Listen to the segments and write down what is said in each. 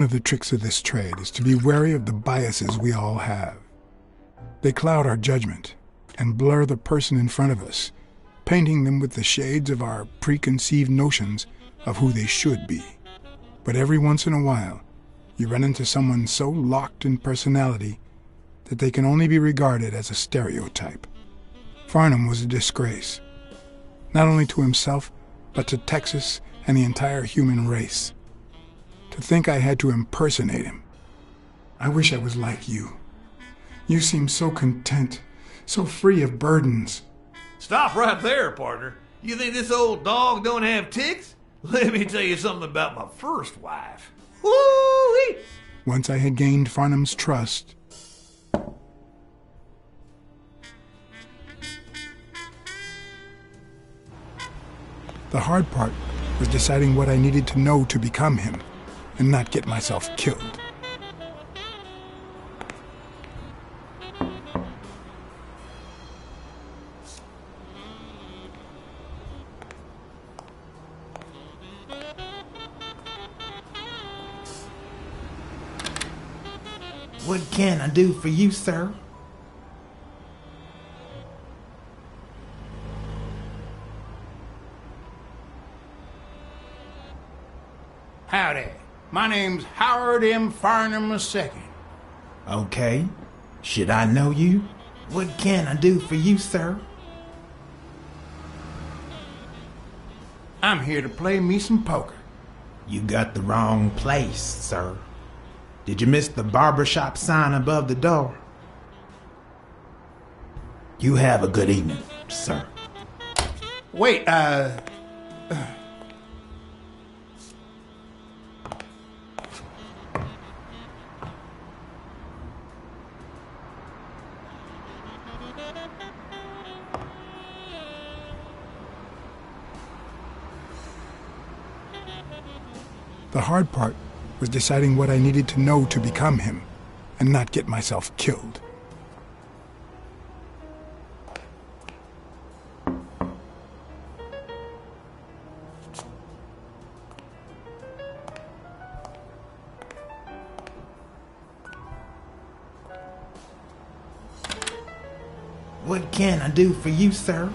One of the tricks of this trade is to be wary of the biases we all have. They cloud our judgment and blur the person in front of us, painting them with the shades of our preconceived notions of who they should be. But every once in a while, you run into someone so locked in personality that they can only be regarded as a stereotype. Farnham was a disgrace, not only to himself, but to Texas and the entire human race. To think I had to impersonate him. I wish I was like you. You seem so content, so free of burdens. Stop right there, partner. You think this old dog don't have ticks? Let me tell you something about my first wife. Woo-wee! Once I had gained Farnham's trust, the hard part was deciding what I needed to know to become him and not get myself killed. What can I do for you, sir? Howdy. My name's Howard M. Farnham II. Okay. Should I know you? What can I do for you, sir? I'm here to play me some poker. You got the wrong place, sir. Did you miss the barbershop sign above the door? You have a good evening, sir. Wait, The hard part was deciding what I needed to know to become him and not get myself killed. What can I do for you, sir?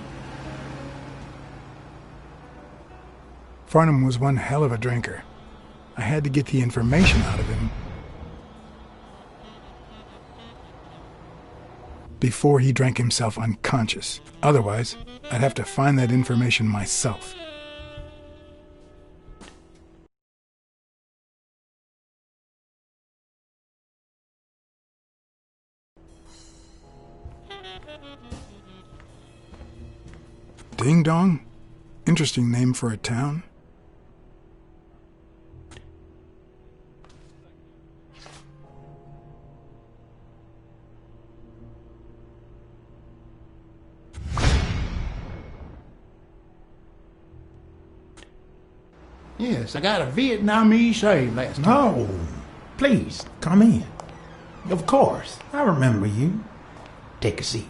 Farnham was one hell of a drinker. I had to get the information out of him before he drank himself unconscious. Otherwise, I'd have to find that information myself. Ding Dong? Interesting name for a town. yes, I got a Vietnamese shave last time. No, please, come in. Of course, I remember you. Take a seat.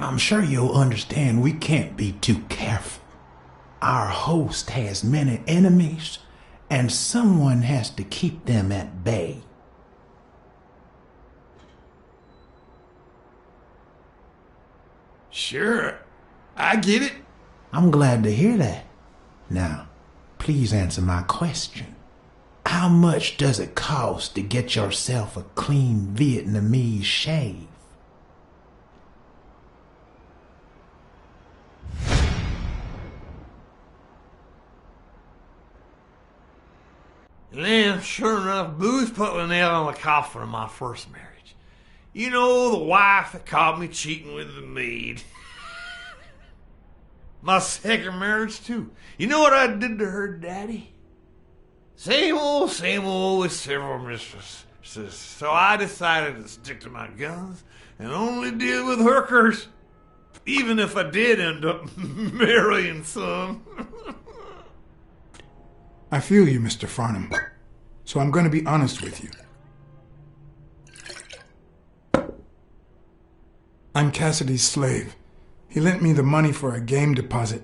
I'm sure you'll understand we can't be too careful. Our host has many enemies, and someone has to keep them at bay. Sure, I get it. I'm glad to hear that. Now, please answer my question. How much does it cost to get yourself a clean Vietnamese shave? Yeah, sure enough, booze put the nail on the coffin of my first marriage. You know, the wife that caught me cheating with the maid. My second marriage, too. You know what I did to her daddy? Same old with several mistresses. So I decided to stick to my guns and only deal with hookers, even if I did end up marrying some. I feel you, Mr. Farnham. So I'm going to be honest with you. I'm Cassidy's slave. He lent me the money for a game deposit,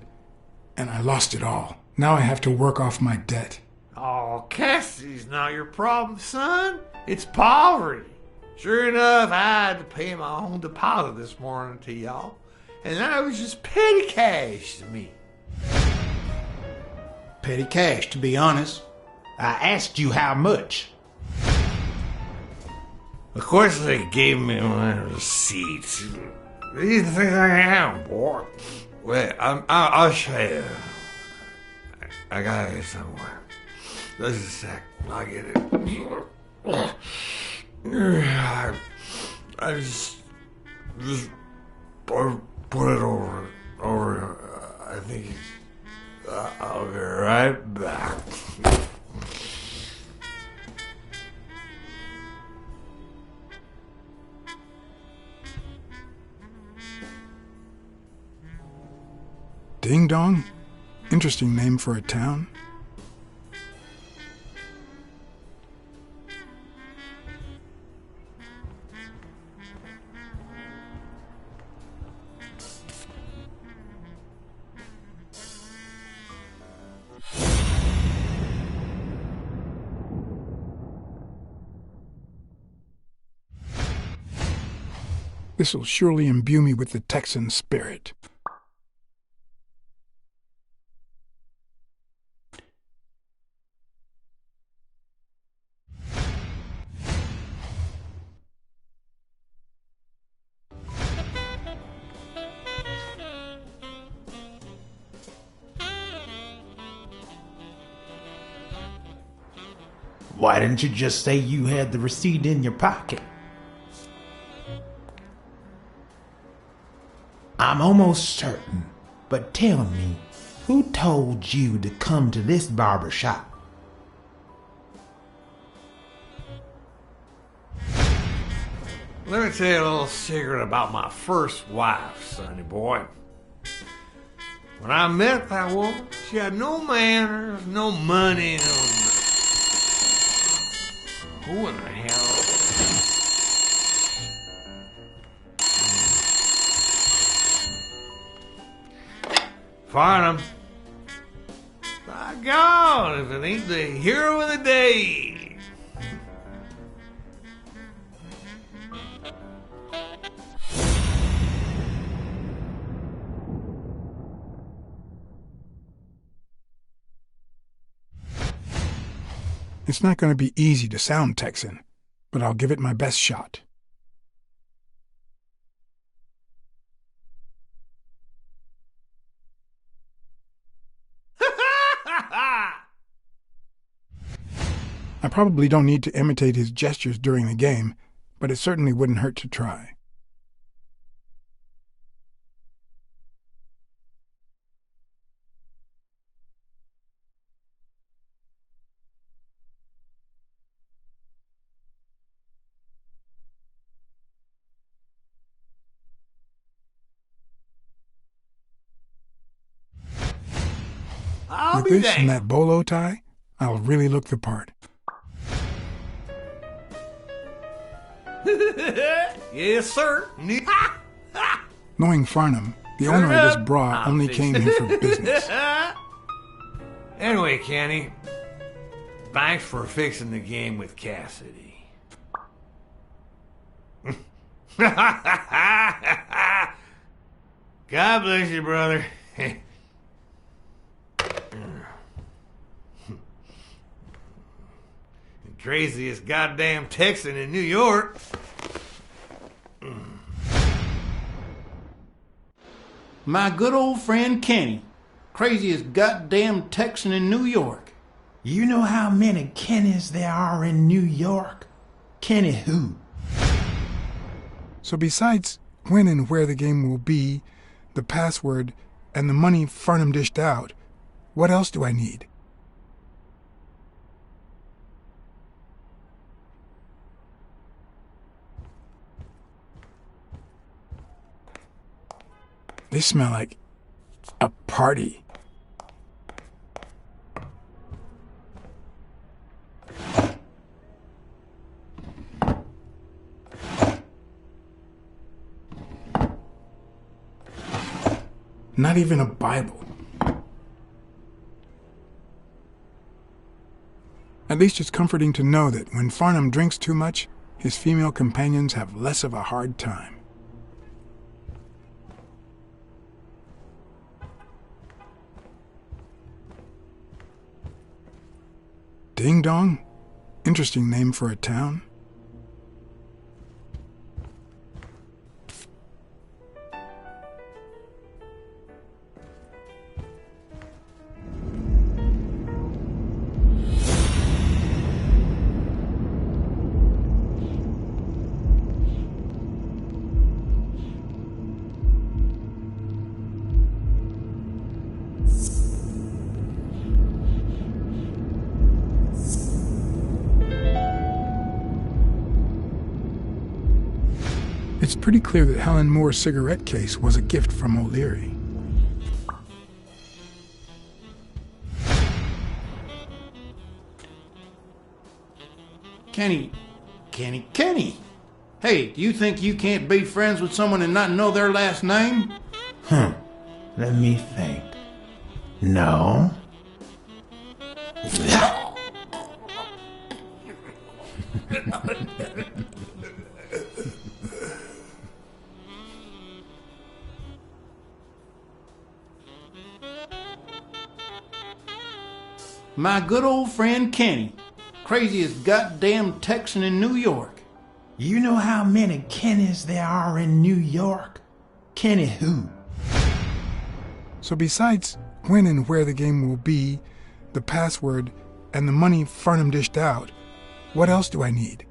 and I lost it all. Now I have to work off my debt. Oh, Cassidy's not your problem, son. It's poverty. Sure enough, I had to pay my own deposit this morning to y'all, and that was just petty cash to me. Petty cash, to be honest. I asked you how much. Of course, they gave me my receipts. These things I am, boy. Wait, I'll show you. I got it somewhere. Just a sec. I'll get it. I just put it over. I think I'll be right back. Ding Dong? Interesting name for a town. This'll surely imbue me with the Texan spirit. Why didn't you just say you had the receipt in your pocket? I'm almost certain, but tell me, who told you to come to this barber shop? Let me tell you a little secret about my first wife, sonny boy. When I met that woman, she had no manners, no money, no... Who in the hell? Farnham. By God, if it ain't the hero of the day. It's not going to be easy to sound Texan, but I'll give it my best shot. I probably don't need to imitate his gestures during the game, but it certainly wouldn't hurt to try. I'll With be this and damned. that bolo tie, I'll really look the part. Yes, sir. Knowing Farnham, the owner of this bra only came here for business. Anyway, Kenny, thanks for fixing the game with Cassidy. God bless you, brother. Craziest goddamn Texan in New York. My good old friend Kenny. Craziest goddamn Texan in New York. You know how many Kennys there are in New York? Kenny who? So besides when and where the game will be, the password, and the money Farnham dished out, what else do I need? They smell like a party. Not even a Bible. At least it's comforting to know that when Farnham drinks too much, his female companions have less of a hard time. Ding Dong? Interesting name for a town. It's pretty clear that Helen Moore's cigarette case was a gift from O'Leary. Kenny. Hey, do you think you can't be friends with someone and not know their last name? Let me think. No. My good old friend Kenny. Craziest goddamn Texan in New York. You know how many Kennys there are in New York? Kenny who? So besides when and where the game will be, the password, and the money Farnham dished out, what else do I need?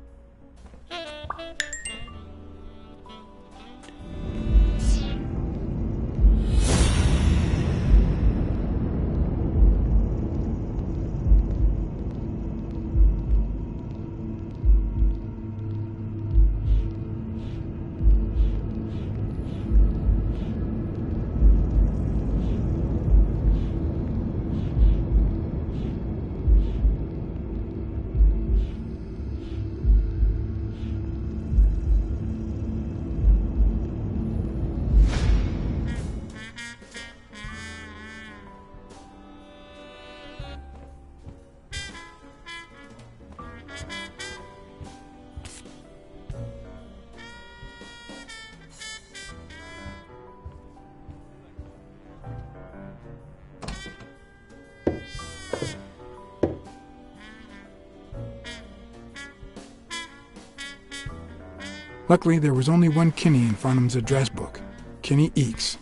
Luckily, there was only one Kinney in Farnham's address book, Kinney Eakes,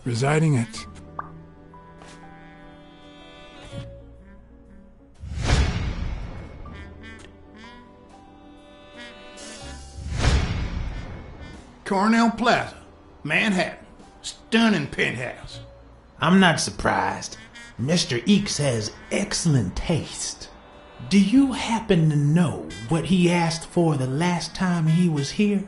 residing at... Cornell Plaza, Manhattan. Stunning penthouse. I'm not surprised. Mr. Eakes has excellent taste. Do you happen to know what he asked for the last time he was here?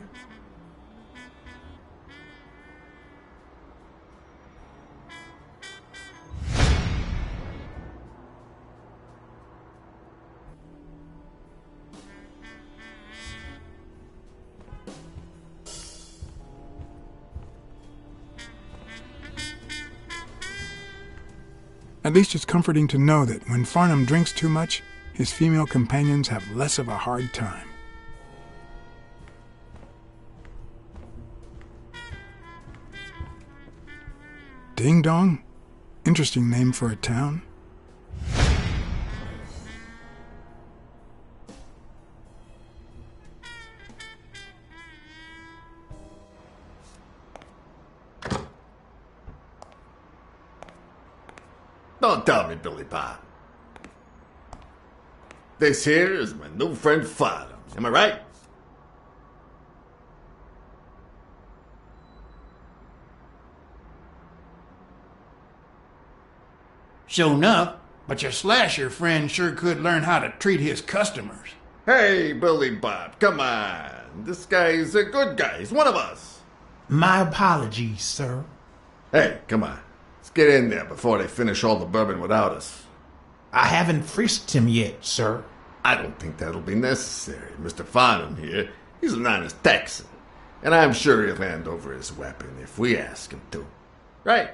At least it's comforting to know that when Farnham drinks too much, his female companions have less of a hard time. Ding Dong? Interesting name for a town. Don't tell me, Billy Bob. This here is my new friend Farnham. Am I right? Sure enough, but your slasher friend sure could learn how to treat his customers. Hey, Billy Bob, come on. This guy's a good guy. He's one of us. My apologies, sir. Hey, come on. Let's get in there before they finish all the bourbon without us. I haven't frisked him yet, sir. I don't think that'll be necessary. Mr. Farnham here, he's an honest Texan. And I'm sure he'll hand over his weapon if we ask him to. Right?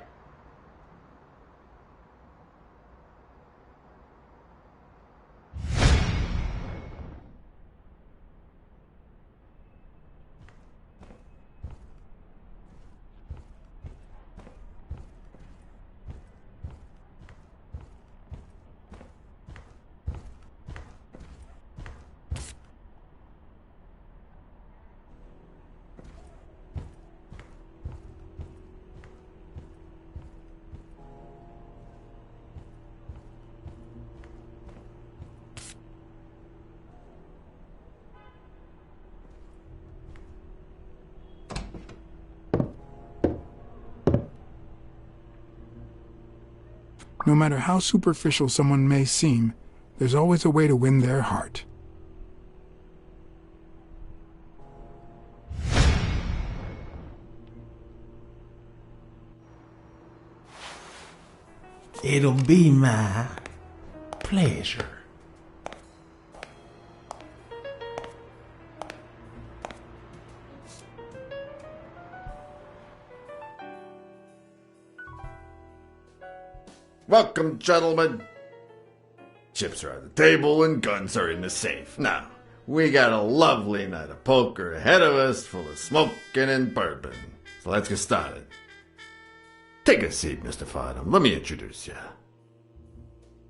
No matter how superficial someone may seem, there's always a way to win their heart. It'll be my pleasure. Welcome, gentlemen. Chips are on the table and guns are in the safe. Now, we got a lovely night of poker ahead of us full of smoking and bourbon. So let's get started. Take a seat, Mr. Farnham. Let me introduce you.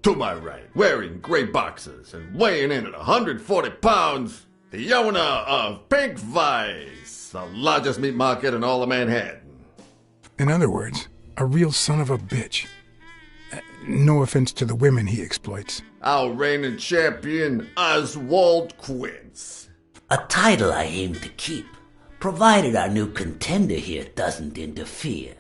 To my right, wearing gray boxers and weighing in at 140 pounds, the owner of Pink Vice, the largest meat market in all of Manhattan. In other words, a real son of a bitch. No offense to the women he exploits. Our reigning champion, Oswald Quince. A title I aim to keep, provided our new contender here doesn't interfere.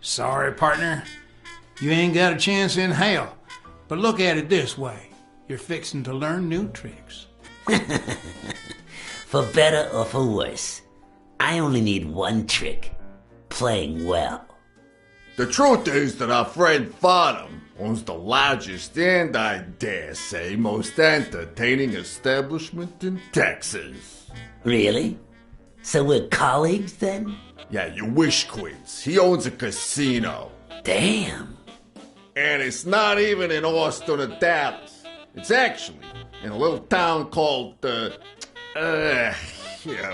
Sorry, partner. You ain't got a chance in hell. But look at it this way. You're fixing to learn new tricks. For better or for worse, I only need one trick. Playing well. The truth is that our friend Farnham owns the largest and, I dare say, most entertaining establishment in Texas. Really? So we're colleagues then? Yeah, you wish, Quince. He owns a casino. Damn. And it's not even in Austin or Dallas. It's actually in a little town called,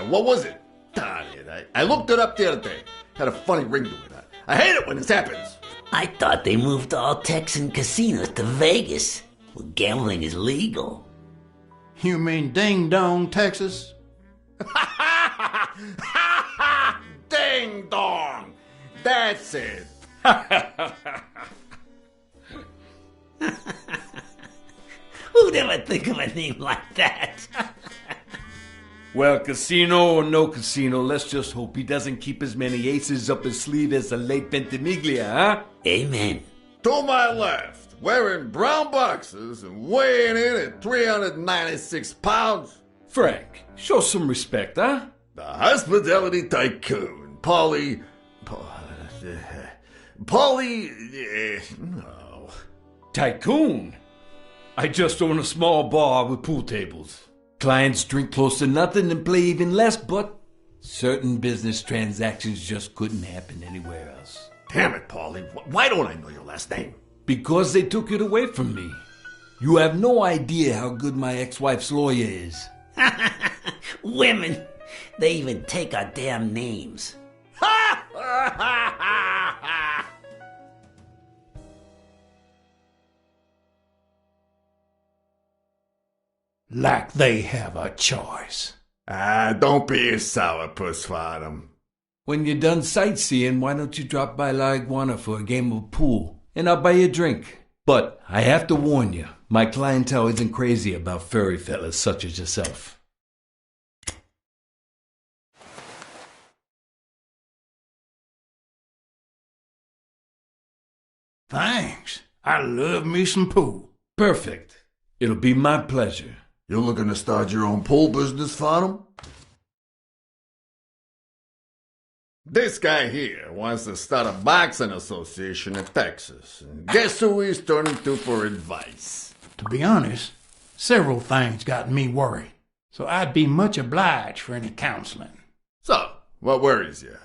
what was it? Darn it. I looked it up the other day. Had a funny ring to it. I hate it when this happens. I thought they moved all Texan casinos to Vegas, where gambling is legal. You mean Ding Dong, Texas? Ding dong! That's it. Who'd ever think of a name like that? Well, casino or no casino, let's just hope he doesn't keep as many aces up his sleeve as the late Ventimiglia, huh? Amen. To my left, wearing brown boxers and weighing in at 396 pounds, Frank, show some respect, huh? the hospitality tycoon, Polly... no. Tycoon? I just own a small bar with pool tables. Clients drink close to nothing and play even less, but certain business transactions just couldn't happen anywhere else. Damn it, Polly. Why don't I know your last name? Because they took it away from me. You have no idea how good my ex-wife's lawyer is. Women, they even take our damn names. Like they have a choice. Don't be a sourpuss, Farnham. When you're done sightseeing, why don't you drop by La Iguana for a game of pool, and I'll buy you a drink. But I have to warn you, my clientele isn't crazy about furry fellas such as yourself. Thanks. I love me some pool. Perfect. It'll be my pleasure. You looking to start your own pool business, Farnham? This guy here wants to start a boxing association in Texas. And guess who he's turning to for advice? To be honest, several things got me worried, so I'd be much obliged for any counseling. So, what worries you?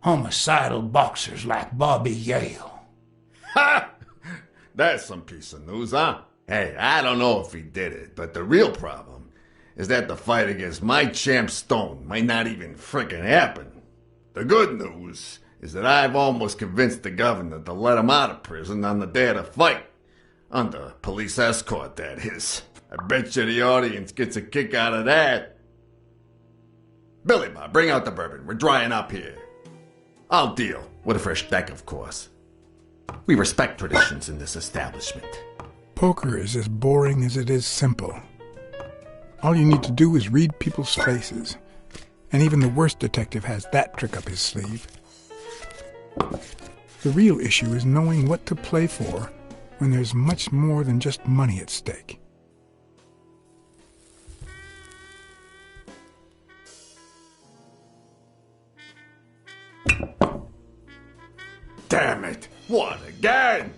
Homicidal boxers like Bobby Yale. Ha! That's some piece of news, huh? Hey, I don't know if he did it, but the real problem is that the fight against my champ Stone might not even frickin' happen. The good news is that I've almost convinced the governor to let him out of prison on the day of the fight. Under police escort, that is. I bet you the audience gets a kick out of that. Billy Bob, bring out the bourbon. We're drying up here. I'll deal with a fresh deck, of course. We respect traditions in this establishment. Poker is as boring as it is simple. All you need to do is read people's faces. And even the worst detective has that trick up his sleeve. The real issue is knowing what to play for when there's much more than just money at stake. Damn it! What again?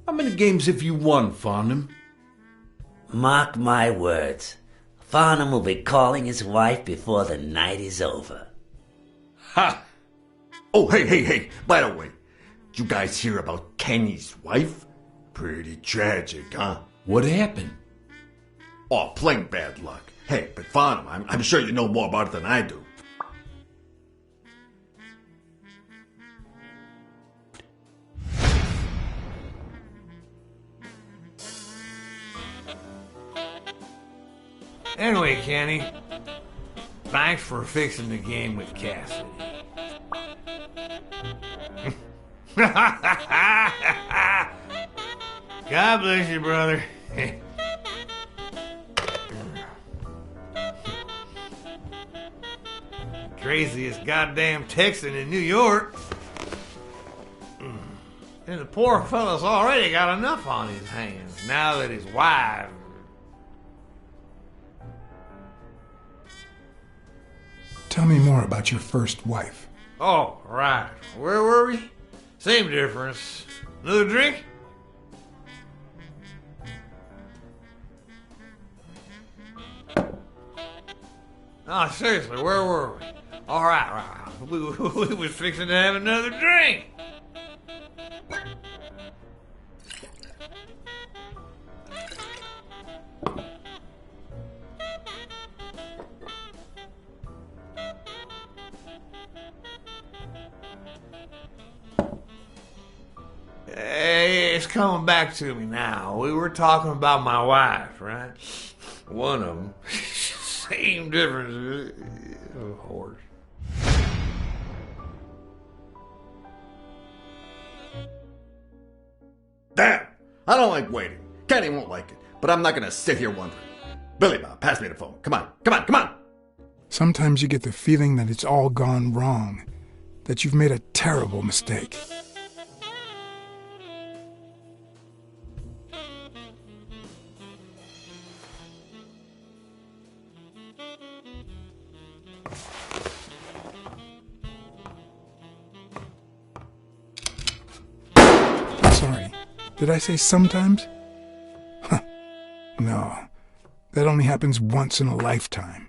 How many games have you won, Farnham? Mark my words. Farnham will be calling his wife before the night is over. Ha! Oh, hey, by the way, did you guys hear about Kenny's wife? Pretty tragic, huh? What happened? Oh, plain bad luck. Hey, but Farnham, I'm sure you know more about it than I do. Anyway, Kenny, thanks for fixing the game with Cassidy. God bless you, brother. Craziest goddamn Texan in New York. And the poor fella's already got enough on his hands now that his wife... Tell me more about your first wife. Oh, right. Where were we? Same difference. Another drink? No, seriously, where were we? All right. We was fixing to have another drink. Hey, it's coming back to me now. We were talking about my wife, right? One of them. Same difference. Of course. Damn! I don't like waiting. Kenny won't like it, but I'm not gonna sit here wondering. Billy Bob, pass me the phone. Come on! Sometimes you get the feeling that it's all gone wrong, that you've made a terrible mistake. Sorry, did I say sometimes? Huh. No, that only happens once in a lifetime.